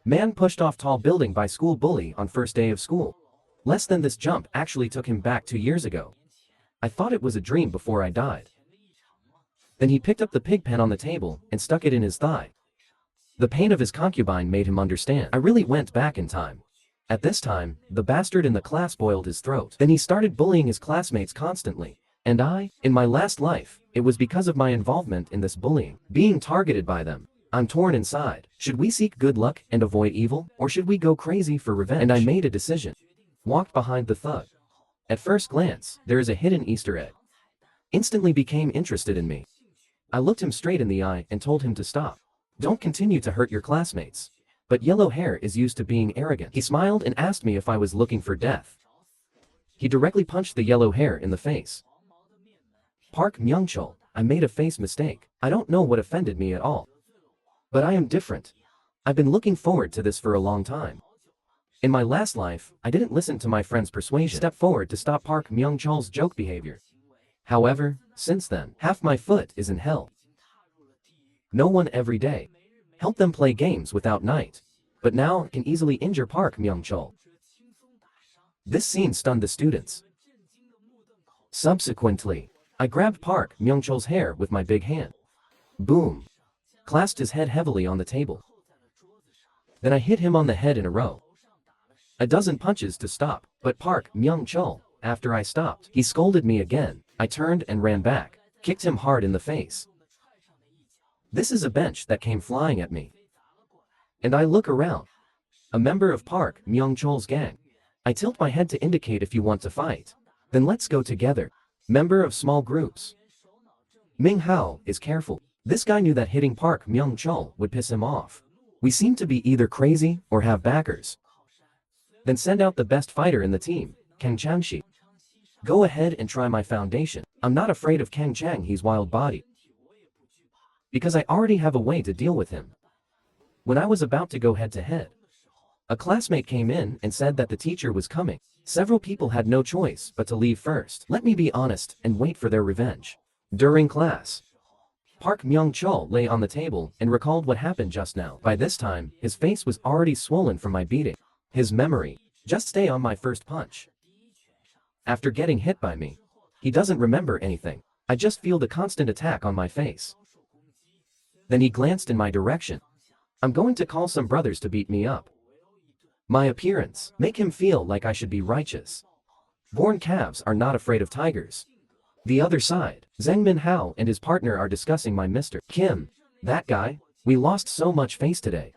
Man pushed off tall building by school bully on first day of school. Less than this jump actually took him back 2 years ago. I thought it was a dream before I died. Then he picked up the pig pen on the table and stuck it in his thigh. The pain of his concubine made him understand. I really went back in time. At this time, the bastard in the class boiled his throat. Then he started bullying his classmates constantly. And in my last life, it was because of my involvement in this bullying, being targeted by them. I'm torn inside. Should we seek good luck and avoid evil, or should we go crazy for revenge? And I made a decision. Walked behind the thug. At first glance, there is a hidden Easter egg. Instantly became interested in me. I looked him straight in the eye and told him to stop. Don't continue to hurt your classmates. But yellow hair is used to being arrogant. He smiled and asked me if I was looking for death. He directly punched the yellow hair in the face. Park Myung-chul, I made a face mistake. I don't know what offended me at all. But I am different. I've been looking forward to this for a long time. In my last life, I didn't listen to my friend's persuasion. Step forward to stop Park Myung-chul's joke behavior. However, since then, half my foot is in hell. No one every day. Help them play games without night. But now can easily injure Park Myung-chul. This scene stunned the students. Subsequently, I grabbed Park Myung-chul's hair with my big hand. Boom. Clasped his head heavily on the table. Then I hit him on the head in a row. A dozen punches to stop, but Park Myung-chul, after I stopped, he scolded me again. I turned and ran back, kicked him hard in the face. This is a bench that came flying at me. And I look around. A member of Park Myung-chul's gang. I tilt my head to indicate if you want to fight. Then let's go together. Member of small groups. Ming Hao is careful. This guy knew that hitting Park Myung-chul would piss him off. We seem to be either crazy or have backers. Then send out the best fighter in the team, Kang Changxi. Go ahead and try my foundation. I'm not afraid of Kang Chang, he's wild-bodied. Because I already have a way to deal with him. When I was about to go head-to-head, a classmate came in and said that the teacher was coming. Several people had no choice but to leave first. Let me be honest and wait for their revenge. During class, Park Myung-chul lay on the table and recalled what happened just now. By this time, his face was already swollen from my beating. His memory, just stay on my first punch. After getting hit by me, he doesn't remember anything. I just feel the constant attack on my face. Then he glanced in my direction. I'm going to call some brothers to beat me up. My appearance, make him feel like I should be righteous. Born calves are not afraid of tigers. The other side, Zheng Minhao and his partner are discussing my Mr. Kim. That guy, we lost so much face today.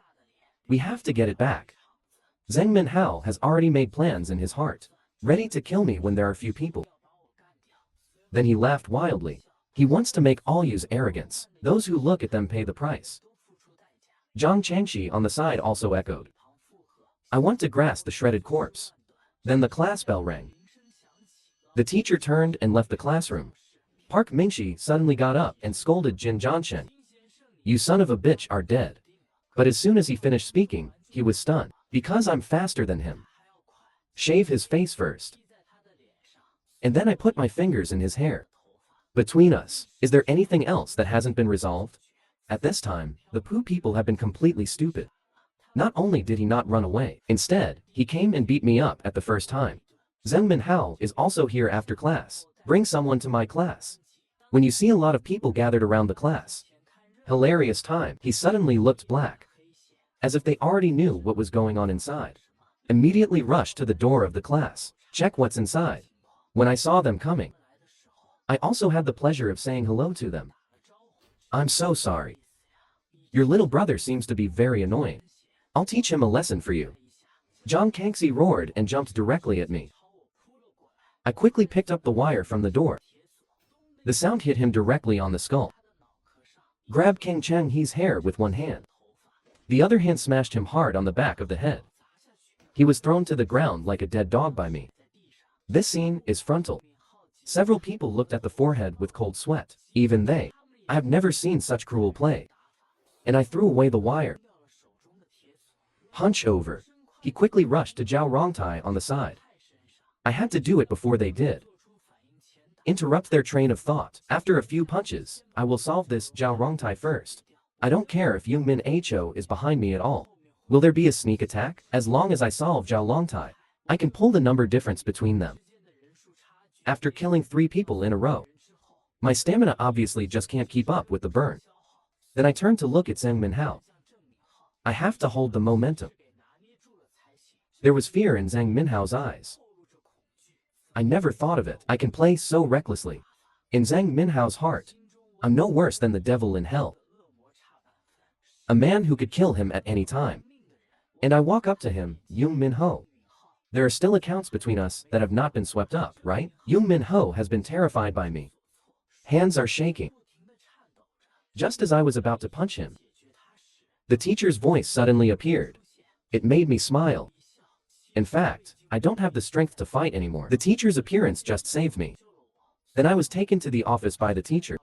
We have to get it back. Zheng Minhao has already made plans in his heart, ready to kill me when there are few people. Then he laughed wildly. He wants to make all use arrogance. Those who look at them pay the price. Zhang Changxi on the side also echoed. I want to grasp the shredded corpse. Then the class bell rang. The teacher turned and left the classroom. Park Mingxi suddenly got up and scolded Jin Zhansheng. You son of a bitch are dead. But as soon as he finished speaking, he was stunned. Because I'm faster than him. Shave his face first. And then I put my fingers in his hair. Between us, is there anything else that hasn't been resolved? At this time, the Pooh people have been completely stupid. Not only did he not run away, instead, he came and beat me up at the first time. Zheng Minhao is also here after class. Bring someone to my class. When you see a lot of people gathered around the class. Hilarious time, he suddenly looked black. As if they already knew what was going on inside. Immediately rushed to the door of the class. Check what's inside. When I saw them coming, I also had the pleasure of saying hello to them. I'm so sorry. Your little brother seems to be very annoying. I'll teach him a lesson for you. Zhang Kangxi roared and jumped directly at me. I quickly picked up the wire from the door. The sound hit him directly on the skull. Grabbed Kang Changhe's hair with one hand. The other hand smashed him hard on the back of the head. He was thrown to the ground like a dead dog by me. This scene is frontal. Several people looked at the forehead with cold sweat. Even they. I have never seen such cruel play. And I threw away the wire. Hunch over. He quickly rushed to Zhao Rongtai on the side. I had to do it before they did. Interrupt their train of thought. After a few punches, I will solve this Zhao Rongtai first. I don't care if Yung Min Ho is behind me at all. Will there be a sneak attack? As long as I solve Zhao Longtai, I can pull the number difference between them. After killing 3 people in a row, my stamina obviously just can't keep up with the burn. Then I turn to look at Zhang Minhao. I have to hold the momentum. There was fear in Zhang Minhao's eyes. I never thought of it. I can play so recklessly. In Zhang Minhao's heart, I'm no worse than the devil in hell. A man who could kill him at any time. And I walk up to him, Yung Minho. There are still accounts between us that have not been swept up, right? Yung Minho has been terrified by me. Hands are shaking. Just as I was about to punch him, the teacher's voice suddenly appeared. It made me smile. In fact, I don't have the strength to fight anymore. The teacher's appearance just saved me. Then I was taken to the office by the teacher.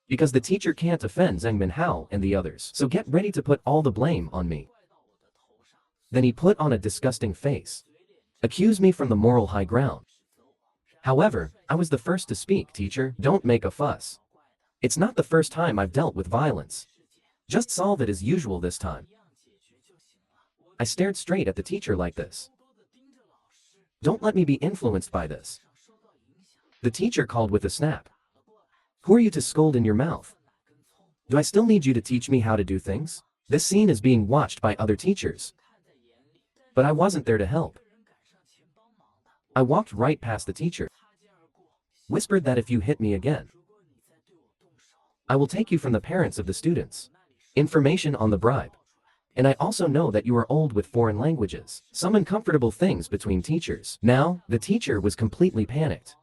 Because the teacher can't offend Zhang Minhao and the others. So get ready to put all the blame on me. Then he put on a disgusting face. Accuse me from the moral high ground. However, I was the first to speak. Teacher, don't make a fuss. It's not the first time I've dealt with violence. Just solve it as usual this time. I stared straight at the teacher like this. Don't let me be influenced by this. The teacher called with a snap. Who are you to scold in your mouth? Do I still need you to teach me how to do things? This scene is being watched by other teachers. But I wasn't there to help. I walked right past the teacher. Whispered that if you hit me again, I will take you from the parents of the students. Information on the bribe. And I also know that you are old with foreign languages. Some uncomfortable things between teachers. Now, the teacher was completely panicked.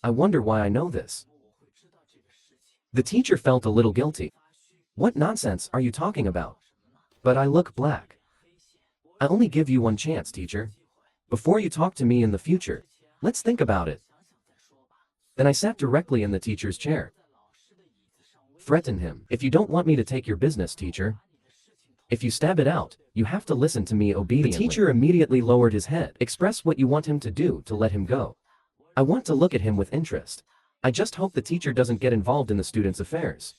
I wonder why I know this. The teacher felt a little guilty. What nonsense are you talking about? But I look black. I only give you one chance, teacher. Before you talk to me in the future, let's think about it. Then I sat directly in the teacher's chair. Threaten him. If you don't want me to take your business, teacher, if you stab it out, you have to listen to me obediently. The teacher immediately lowered his head. Express what you want him to do to let him go. I want to look at him with interest. I just hope the teacher doesn't get involved in the students' affairs.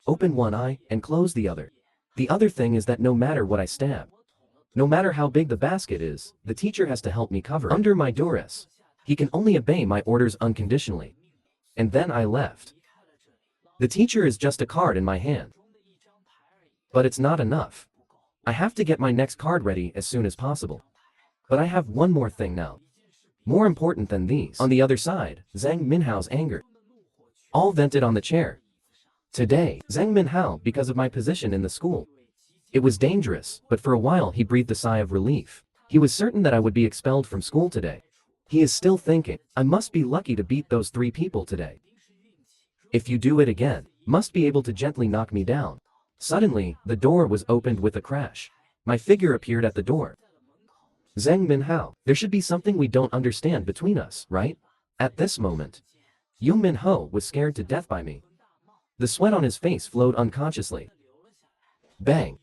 Open one eye and close the other. The other thing is that no matter what I stab, no matter how big the basket is, the teacher has to help me cover it. Under my duress, he can only obey my orders unconditionally. And then I left. The teacher is just a card in my hand. But it's not enough. I have to get my next card ready as soon as possible. But I have one more thing now. More important than these. On the other side, Zhang Minhao's anger. All vented on the chair. Today, Zhang Minhao, because of my position in the school. It was dangerous, but for a while he breathed a sigh of relief. He was certain that I would be expelled from school today. He is still thinking, I must be lucky to beat those 3 people today. If you do it again, must be able to gently knock me down. Suddenly, the door was opened with a crash. My figure appeared at the door. Zhang Minhao, there should be something we don't understand between us, right? At this moment, Yung Minho was scared to death by me. The sweat on his face flowed unconsciously. Bang!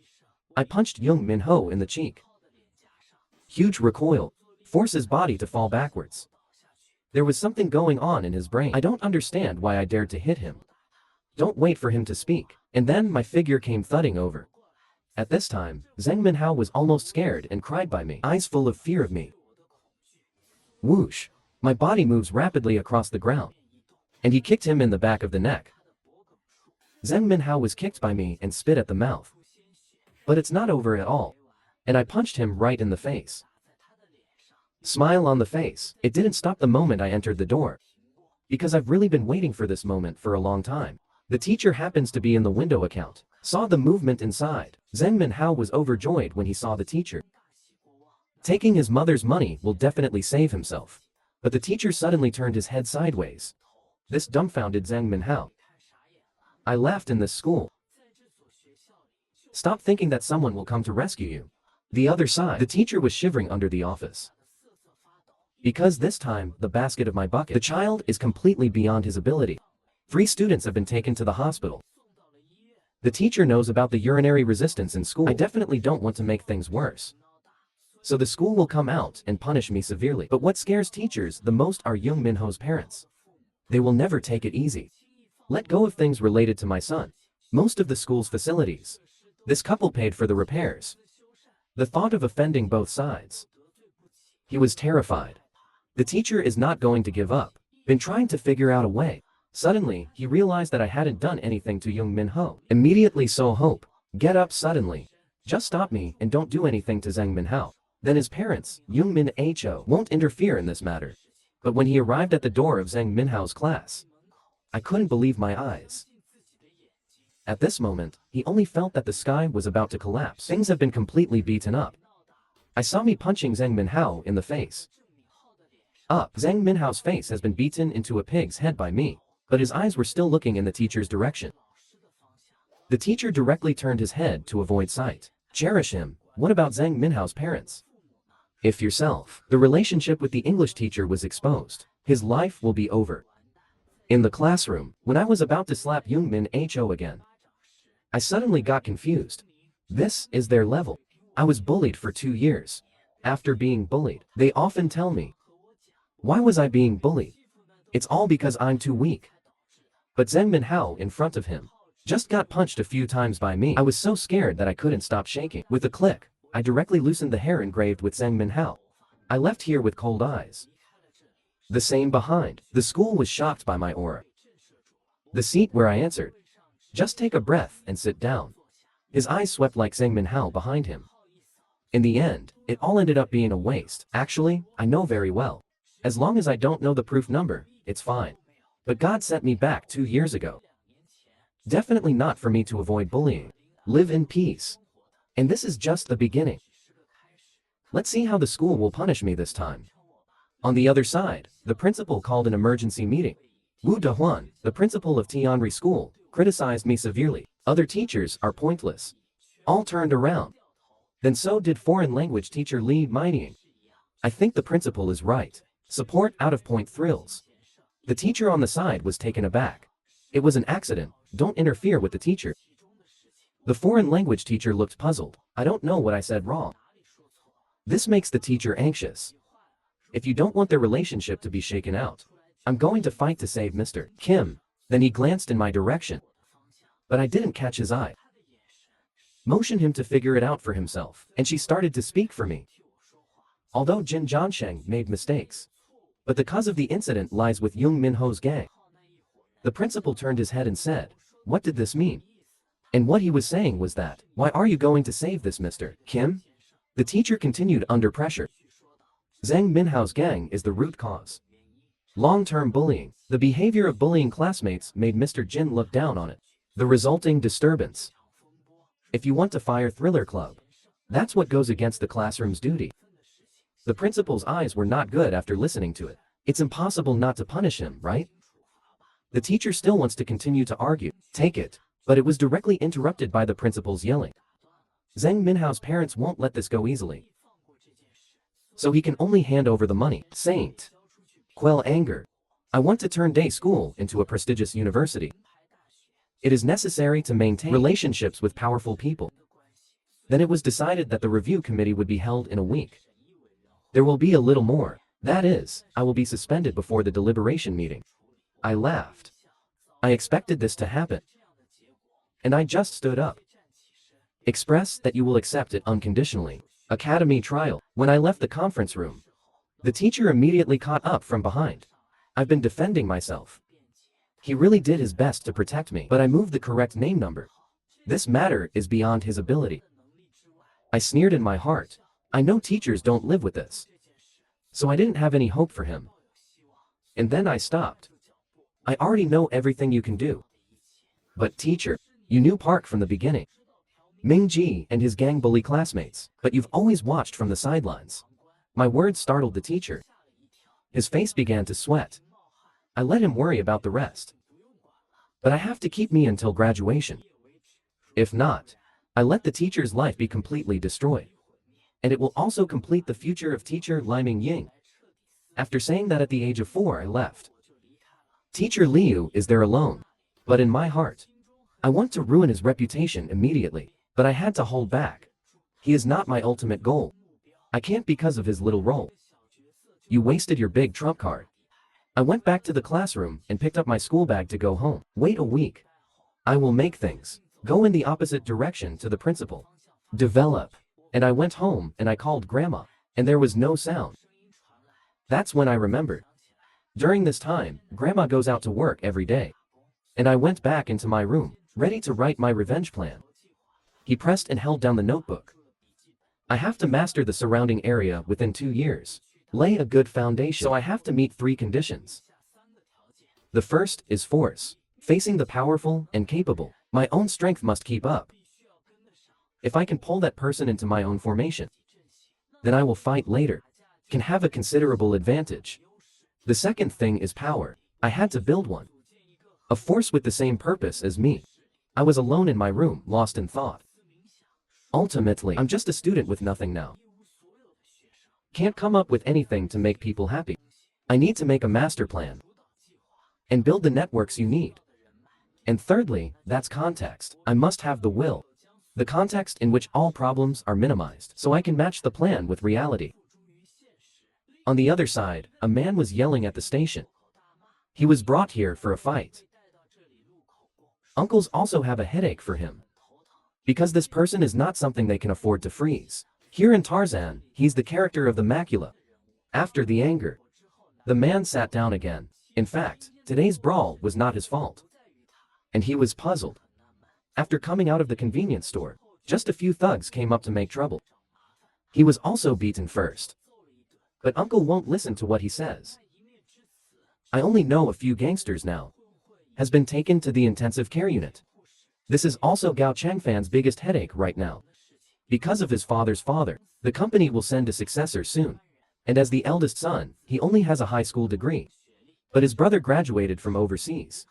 I punched Yung Minho in the cheek. Huge recoil, forced his body to fall backwards. There was something going on in his brain. I don't understand why I dared to hit him. Don't wait for him to speak. And then my figure came thudding over. At this time, Zhang Minhao was almost scared and cried by me, eyes full of fear of me. Whoosh! My body moves rapidly across the ground. And he kicked him in the back of the neck. Zhang Minhao was kicked by me and spit at the mouth. But it's not over at all. And I punched him right in the face. Smile on the face. It didn't stop the moment I entered the door. Because I've really been waiting for this moment for a long time. The teacher happens to be in the window account. Saw the movement inside. Zhang Minhao was overjoyed when he saw the teacher. Taking his mother's money will definitely save himself. But the teacher suddenly turned his head sideways. This dumbfounded Zhang Minhao. I laughed in this school. Stop thinking that someone will come to rescue you. The other side, the teacher was shivering under the office. Because this time, the basket of my bucket, the child is completely beyond his ability. 3 students have been taken to the hospital. The teacher knows about the urinary resistance in school. I definitely don't want to make things worse. So the school will come out and punish me severely. But what scares teachers the most are Yung Minho's parents. They will never take it easy. Let go of things related to my son. Most of the school's facilities. This couple paid for the repairs. The thought of offending both sides. He was terrified. The teacher is not going to give up. Been trying to figure out a way. Suddenly, he realized that I hadn't done anything to Young Min Ho. Immediately saw hope. Get up suddenly. Just stop me and don't do anything to Zhang Minhao. Then his parents, Young Min Ho, won't interfere in this matter. But when he arrived at the door of Zhang Minhao's class, I couldn't believe my eyes. At this moment, he only felt that the sky was about to collapse. Things have been completely beaten up. I saw me punching Zhang Minhao in the face. Zhang Minhao's face has been beaten into a pig's head by me, but his eyes were still looking in the teacher's direction. The teacher directly turned his head to avoid sight. Cherish him. What about Zhang Minhao's parents? If yourself, the relationship with the English teacher was exposed, his life will be over. In the classroom, when I was about to slap Young Min Ho again, I suddenly got confused. This is their level. I was bullied for 2 years. After being bullied, they often tell me, why was I being bullied? It's all because I'm too weak. But Zhang Minhao in front of him just got punched a few times by me. I was so scared that I couldn't stop shaking. With a click, I directly loosened the hair engraved with Zhang Minhao. I left here with cold eyes. The same behind. The school was shocked by my aura. The seat where I answered. Just take a breath and sit down. His eyes swept like Zhang Minhao behind him. In the end, it all ended up being a waste. Actually, I know very well. As long as I don't know the proof number, it's fine. But God sent me back 2 years ago. Definitely not for me to avoid bullying. Live in peace. And this is just the beginning. Let's see how the school will punish me this time. On the other side, the principal called an emergency meeting. Wu Dehuan, the principal of Tianri School, criticized me severely. Other teachers are pointless. All turned around. Then so did foreign language teacher Li Mining. I think the principal is right. Support out-of-point thrills. The teacher on the side was taken aback. It was an accident, don't interfere with the teacher. The foreign language teacher looked puzzled. I don't know what I said wrong. This makes the teacher anxious. If you don't want their relationship to be shaken out, I'm going to fight to save Mr. Kim. Then he glanced in my direction. But I didn't catch his eye. Motion him to figure it out for himself, and she started to speak for me. Although Jin Zhansheng made mistakes, but the cause of the incident lies with Young Min Ho's gang. The principal turned his head and said, what did this mean? And what he was saying was that, why are you going to save this Mr. Kim? The teacher continued under pressure. Zhang Minhao's gang is the root cause. Long-term bullying. The behavior of bullying classmates made Mr. Jin look down on it. The resulting disturbance. If you want to fire Thriller Club, that's what goes against the classroom's duty. The principal's eyes were not good after listening to it. It's impossible not to punish him, right? The teacher still wants to continue to argue. Take it. But it was directly interrupted by the principal's yelling. Zhang Minhao's parents won't let this go easily. So he can only hand over the money. Saint. Quell anger. I want to turn day school into a prestigious university. It is necessary to maintain relationships with powerful people. Then it was decided that the review committee would be held in a week. There will be a little more. That is, I will be suspended before the deliberation meeting. I laughed. I expected this to happen. And I just stood up. Express that you will accept it unconditionally. Academy trial. When I left the conference room, the teacher immediately caught up from behind. I've been defending myself. He really did his best to protect me, but I moved the correct name number. This matter is beyond his ability. I sneered in my heart. I know teachers don't live with this. So I didn't have any hope for him. And then I stopped. I already know everything you can do. But teacher, you knew Park from the beginning. Ming Ji and his gang bully classmates, but you've always watched from the sidelines. My words startled the teacher. His face began to sweat. I let him worry about the rest. But I have to keep me until graduation. If not, I let the teacher's life be completely destroyed. And it will also complete the future of teacher Li Mingying. After saying that at the age of 4 I left. Teacher Liu is there alone. But in my heart, I want to ruin his reputation immediately. But I had to hold back. He is not my ultimate goal. I can't because of his little role. You wasted your big trump card. I went back to the classroom and picked up my school bag to go home. Wait a week. I will make things go in the opposite direction to the principal. Develop. And I went home and I called grandma, and there was no sound. That's when I remembered. During this time, grandma goes out to work every day. And I went back into my room, ready to write my revenge plan. He pressed and held down the notebook. I have to master the surrounding area within 2 years. Lay a good foundation. So I have to meet 3 conditions. The first is force. Facing the powerful and capable, my own strength must keep up. If I can pull that person into my own formation, then I will fight later. Can have a considerable advantage. The second thing is power. I had to build one. A force with the same purpose as me. I was alone in my room, lost in thought. Ultimately, I'm just a student with nothing now. Can't come up with anything to make people happy. I need to make a master plan. And build the networks you need. And thirdly, that's context. I must have the will. The context in which all problems are minimized, so I can match the plan with reality. On the other side, a man was yelling at the station. He was brought here for a fight. Uncles also have a headache for him. Because this person is not something they can afford to freeze. Here in Tarzan, he's the character of the macula. After the anger, the man sat down again. In fact, today's brawl was not his fault. And he was puzzled. After coming out of the convenience store, just a few thugs came up to make trouble. He was also beaten first. But uncle won't listen to what he says. I only know a few gangsters now. Has been taken to the intensive care unit. This is also Gao Changfan's biggest headache right now. Because of his father's father, the company will send a successor soon. And as the eldest son, he only has a high school degree. But his brother graduated from overseas.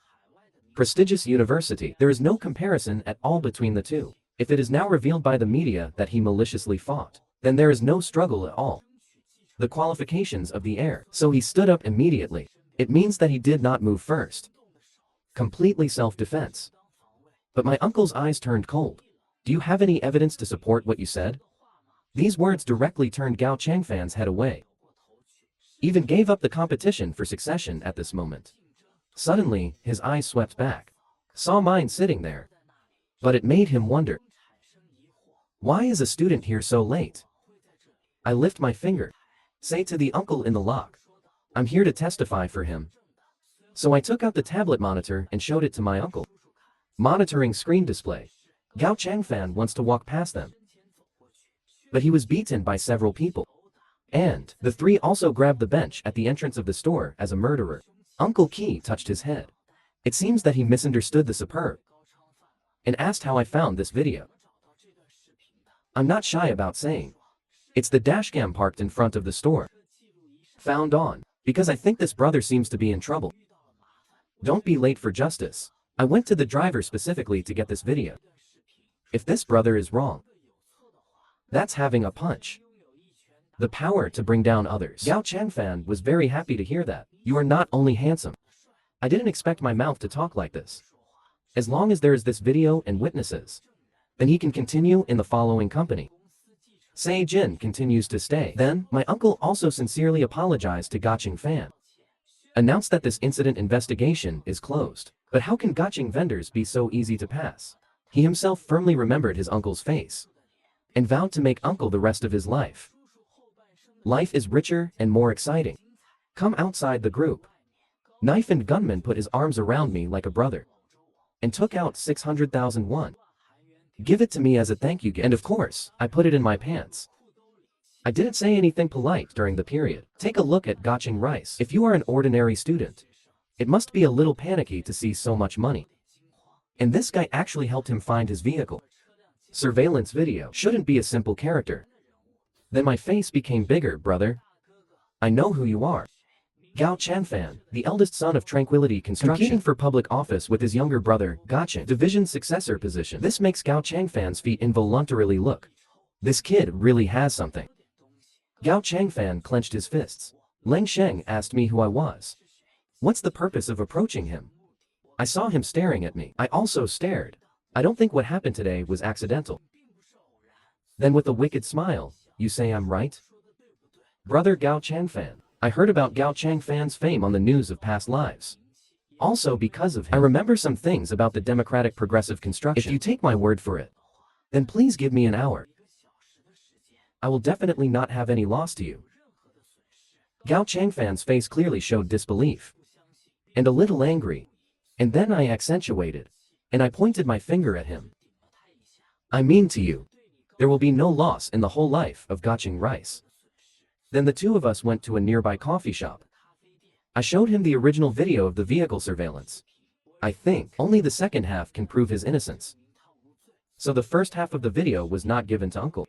Prestigious university. There is no comparison at all between the two. If it is now revealed by the media that he maliciously fought, then there is no struggle at all. The qualifications of the heir. So he stood up immediately. It means that he did not move first. Completely self-defense. But my uncle's eyes turned cold. Do you have any evidence to support what you said? These words directly turned Gao Changfan's head away. Even gave up the competition for succession at this moment. Suddenly, his eyes swept back. Saw mine sitting there. But it made him wonder. Why is a student here so late? I lift my finger. Say to the uncle in the lock. I'm here to testify for him. So I took out the tablet monitor and showed it to my uncle. Monitoring screen display. Gao Changfan wants to walk past them. But he was beaten by several people. And the 3 also grabbed the bench at the entrance of the store as a murderer. Uncle Qi touched his head. It seems that he misunderstood the superb. And asked how I found this video. I'm not shy about saying. It's the dashcam parked in front of the store. Found on. Because I think this brother seems to be in trouble. Don't be late for justice. I went to the driver specifically to get this video. If this brother is wrong, that's having a punch. The power to bring down others. Gao Changfan was very happy to hear that. You are not only handsome. I didn't expect my mouth to talk like this. As long as there is this video and witnesses, then he can continue in the following company. Sei Jin continues to stay. Then, my uncle also sincerely apologized to Gao Changfan. Announced that this incident investigation is closed. But how can gotching vendors be so easy to pass? He himself firmly remembered his uncle's face. And vowed to make uncle the rest of his life. Life is richer and more exciting. Come outside the group. Knife and gunman put his arms around me like a brother. And took out 600,000 won. Give it to me as a thank you gift. And of course, I put it in my pants. I didn't say anything polite during the period. Take a look at gotching rice. If you are an ordinary student, it must be a little panicky to see so much money. And this guy actually helped him find his vehicle. Surveillance video shouldn't be a simple character. Then my face became bigger, brother. I know who you are. Gao Changfan, the eldest son of Tranquility Construction, competing for public office with his younger brother, Gotching, division successor position. This makes Gao Changfan's feet involuntarily look. This kid really has something. Gao Changfan clenched his fists. Leng Sheng asked me who I was. What's the purpose of approaching him? I saw him staring at me. I also stared. I don't think what happened today was accidental. Then with a wicked smile, you say I'm right? Brother Gao Changfan. I heard about Gao Changfan's fame on the news of past lives. Also because of him, I remember some things about the democratic progressive construction. If you take my word for it, then please give me an hour. I will definitely not have any loss to you. Gao Changfan's face clearly showed disbelief. And a little angry. And then I accentuated. And I pointed my finger at him. I mean to you. There will be no loss in the whole life of gotching rice. Then the two of us went to a nearby coffee shop. I showed him the original video of the vehicle surveillance. I think only the second half can prove his innocence. So the first half of the video was not given to Uncle.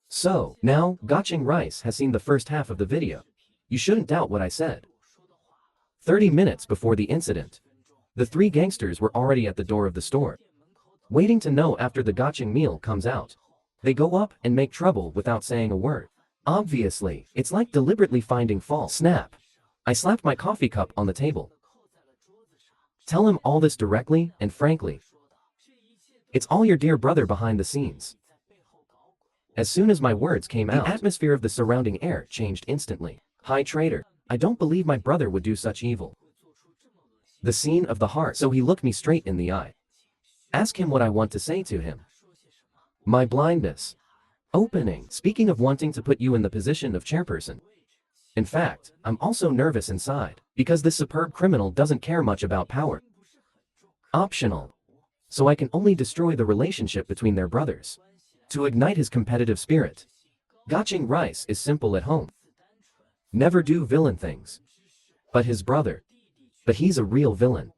So, now, gotching rice has seen the first half of the video. You shouldn't doubt what I said. 30 minutes before the incident, the three gangsters were already at the door of the store, waiting to know after the gotching meal comes out. They go up and make trouble without saying a word. Obviously, it's like deliberately finding fault. Snap. I slapped my coffee cup on the table. Tell him all this directly and frankly. It's all your dear brother behind the scenes. As soon as my words came out, the atmosphere of the surrounding air changed instantly. Hi traitor, I don't believe my brother would do such evil. The scene of the heart. So he looked me straight in the eye. Ask him what I want to say to him. My blindness. Opening. Speaking of wanting to put you in the position of chairperson. In fact, I'm also nervous inside, because this superb criminal doesn't care much about power. Optional. So I can only destroy the relationship between their brothers. To ignite his competitive spirit. Gotching rice is simple at home. Never do villain things. But his brother. But he's a real villain.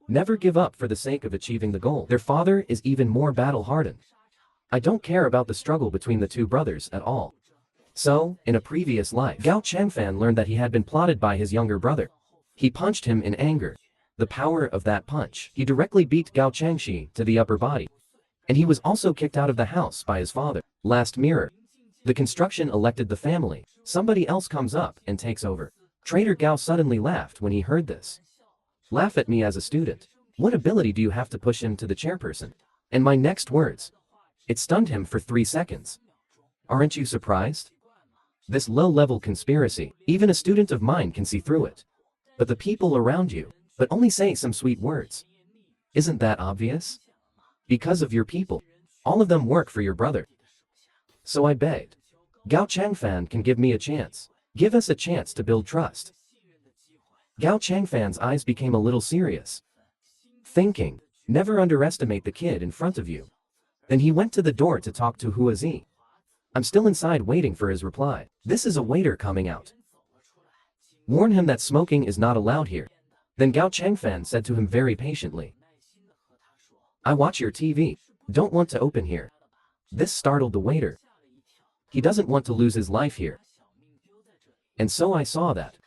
Never give up for the sake of achieving the goal. Their father is even more battle-hardened. I don't care about the struggle between the two brothers at all. So, in a previous life, Gao Changfan learned that he had been plotted by his younger brother. He punched him in anger. The power of that punch. He directly beat Gao Changxi to the upper body. And he was also kicked out of the house by his father. Last mirror. The construction elected the family. Somebody else comes up and takes over. Traitor Gao suddenly laughed when he heard this. Laugh at me as a student. What ability do you have to push him to the chairperson? And my next words. It stunned him for 3 seconds. Aren't you surprised? This low-level conspiracy, even a student of mine can see through it. But the people around you, but only say some sweet words. Isn't that obvious? Because of your people. All of them work for your brother. So I begged. Gao Changfan can give me a chance. Give us a chance to build trust. Gao Changfan's eyes became a little serious. Thinking, never underestimate the kid in front of you. Then he went to the door to talk to Huazi. I'm still inside waiting for his reply. This is a waiter coming out. Warn him that smoking is not allowed here. Then Gao Changfan said to him very patiently. I watch your TV. Don't want to open here. This startled the waiter. He doesn't want to lose his life here. And so I saw that.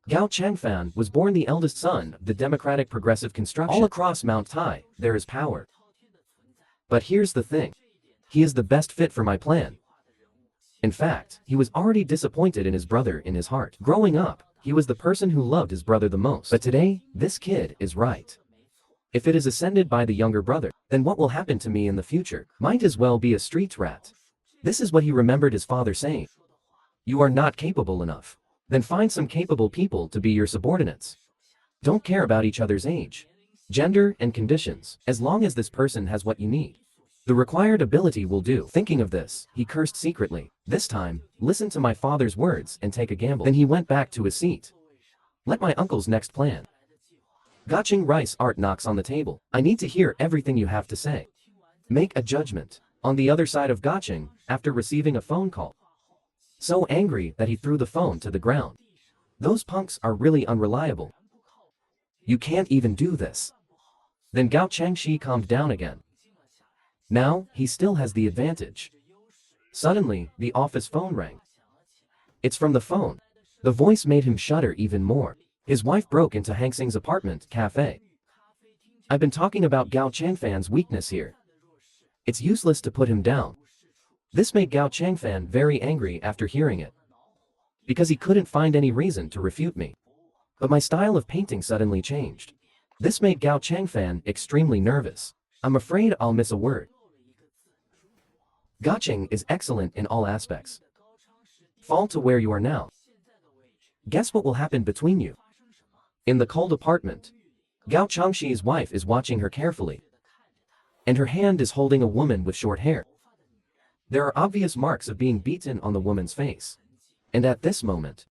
Gao Changfan was born the eldest son of the Democratic Progressive Construction. All across Mount Tai, there is power. But here's the thing. He is the best fit for my plan. In fact, he was already disappointed in his brother in his heart. Growing up, he was the person who loved his brother the most. But today, this kid is right. If it is ascended by the younger brother, then what will happen to me in the future? Might as well be a street rat. This is what he remembered his father saying. You are not capable enough. Then find some capable people to be your subordinates. Don't care about each other's age, gender, and conditions, as long as this person has what you need. The required ability will do. Thinking of this, he cursed secretly. This time, listen to my father's words and take a gamble. Then he went back to his seat. Let my uncle's next plan. Gotching rice art knocks on the table. I need to hear everything you have to say. Make a judgment. On the other side of Gotching, after receiving a phone call. So angry that he threw the phone to the ground. Those punks are really unreliable. You can't even do this. Then Gao Changxi calmed down again. Now, he still has the advantage. Suddenly, the office phone rang. It's from the phone. The voice made him shudder even more. His wife broke into Hangsing's apartment cafe. I've been talking about Gao Changfan's weakness here. It's useless to put him down. This made Gao Changfan very angry after hearing it. Because he couldn't find any reason to refute me. But my style of painting suddenly changed. This made Gao Changfan extremely nervous. I'm afraid I'll miss a word. Gotching is excellent in all aspects. Fall to where you are now. Guess what will happen between you? In the cold apartment, Gao Changxi's wife is watching her carefully. And her hand is holding a woman with short hair. There are obvious marks of being beaten on the woman's face. And at this moment,